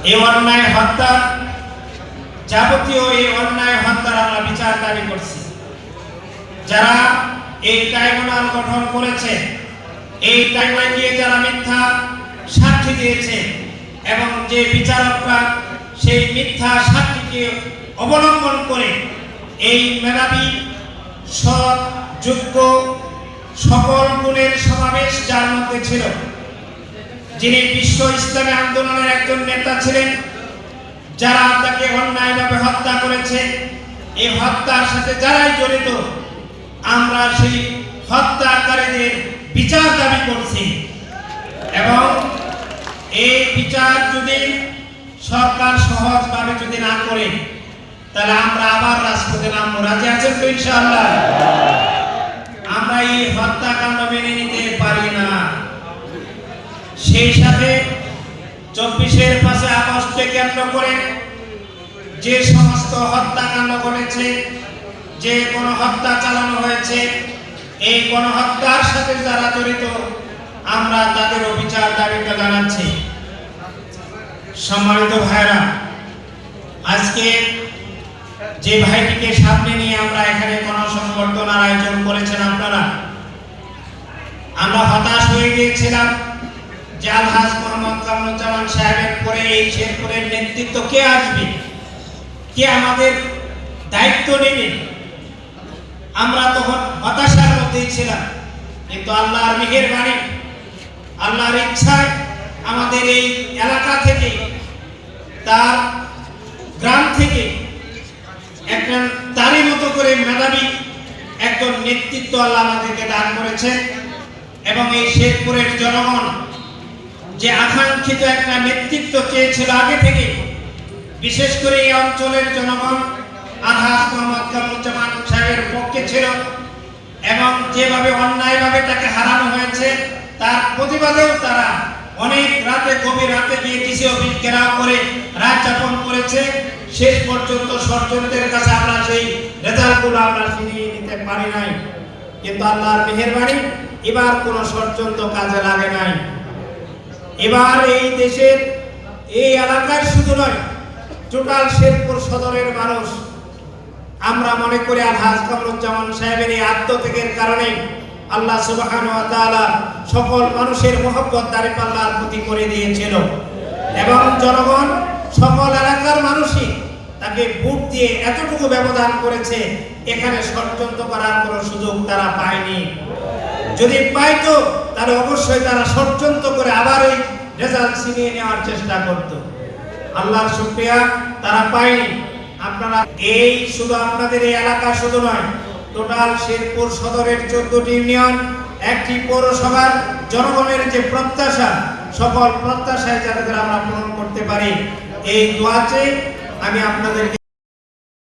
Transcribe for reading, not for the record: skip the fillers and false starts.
এই অন্যায় হত্যা, যাবতীয় এই অন্যায় হত্যার আমরা বিচার দাবি করছি। যারা এই ট্রাইব্যুনাল গঠন করেছে, এই ট্রাইব্যুনালে গিয়ে যারা মিথ্যা সাক্ষী দিয়েছে এবং যে বিচারকরা সেই মিথ্যা সাক্ষীকে অবলম্বন করে এই মেধাবী, সৎ, যোগ্য, সকল গুণের সমাবেশ যার মধ্যে ছিল, যিনি বিশ্ব ইসলামী আন্দোলনের একজন নেতা ছিলেন, যারা তাকে অন্যায়ভাবে হত্যা করেছে, এই হত্যার সাথে যারাই জড়িত, আমরা সেই হত্যাকারীদের বিচার দাবি করছি। এবং এই বিচার যদি সরকার সহজভাবে যদি না করে, তাহলে আমরা আবার রাজপথে নামবো। রাজি আছেন তো ইনশাআল্লাহ? আমরা এই হত্যাকাণ্ড মেনে নিতে পারি না। সেই সাথে 24-এর 5 আগস্টকে কেন্দ্র করে যে সমস্ত হত্যাকাণ্ড ঘটেছে, যে গণহত্যা চালানো হয়েছে, এই গণহত্যার সাথে যারা জড়িত, আমরা তাদের বিচার দাবিটা জানাচ্ছি। সম্মানিত ভাইরা, আজকে যে ভাইটিকে সামনে নিয়ে আমরা এখানে গণসংবর্ধনার আয়োজন করেছেন আপনারা, আমরা হতাশ হয়ে গিয়েছিলাম যে আলহাজ মোহাম্মদ কামরুজ্জামান সাহেবের পরে এই শেরপুরের নেতৃত্ব কে আসবে, কে আমাদের দায়িত্ব নেবে। আমরা তখন হতাশার মধ্যেই ছিলাম, কিন্তু আল্লাহর মেহেরবানি, আল্লাহর ইচ্ছায় আমাদের এই এলাকা থেকে, তার গ্রাম থেকে একজন তারই মতো করে মেধাবী একজন নেতৃত্ব আল্লাহ আমাদেরকে দান করেছেন। এবং এই শেরপুরের জনগণ যে আকাঙ্ক্ষিত একটা নেতৃত্ব চেয়েছিল আগে থেকে, বিশেষ করে এই অঞ্চলের জনগণ আলহাজ মোহাম্মদ কামরুজ্জামান সাহেবের পক্ষে ছিল এবং যেভাবে অন্যায়ভাবে তাকে হারানো হয়েছে তার প্রতিবাদেও তারা অনেক রাতে, গভীর রাতে গিয়ে ডিসি অফিস ঘেরাও করে রাত যাপন করেছে। শেষ পর্যন্ত ষড়যন্ত্রের কাছে আমরা সেই রেজাল্টগুলো আমরা ছিনিয়ে নিতে পারি নাই। কিন্তু আল্লাহর মেহেরবানি, এবার কোনো ষড়যন্ত্র কাজে লাগে নাই। এবার এই দেশের এই এলাকার শুধু নয়, টোটাল শেরপুর সদরের মানুষ, আমরা মনে করি আলহাজ কামরুজ্জামান সাহেবের এই আত্মত্যাগের কারণে আল্লাহ সুবহানাহু ওয়া তাআলা সকল মানুষের মহব্বত দাঁড়িপাল্লার প্রতি করে দিয়েছিল এবং জনগণ, সকল এলাকার মানুষই তাকে ভোট দিয়ে এতটুকু ব্যবধান করেছে, এখানে ষড়যন্ত্র করার কোনো সুযোগ তারা পায়নি। যদি পাইতো তাহলে অবশ্যই তারা ষড়যন্ত্র করে আবার এই রেজাল্ট ছিনিয়ে নেওয়ার চেষ্টা করত। আল্লাহর শুকরিয়া, তারা পায়নি। আপনারা এই শুধু আপনাদের এই এলাকা শুধু নয়, টোটাল শেরপুর সদরের 14টি ইউনিয়ন, একটি পৌরসভার জনগণের যে প্রত্যাশা, সকল প্রত্যাশায় যাতে আমরা পূরণ করতে পারি, এই দোয়াতে আমি আপনাদেরকে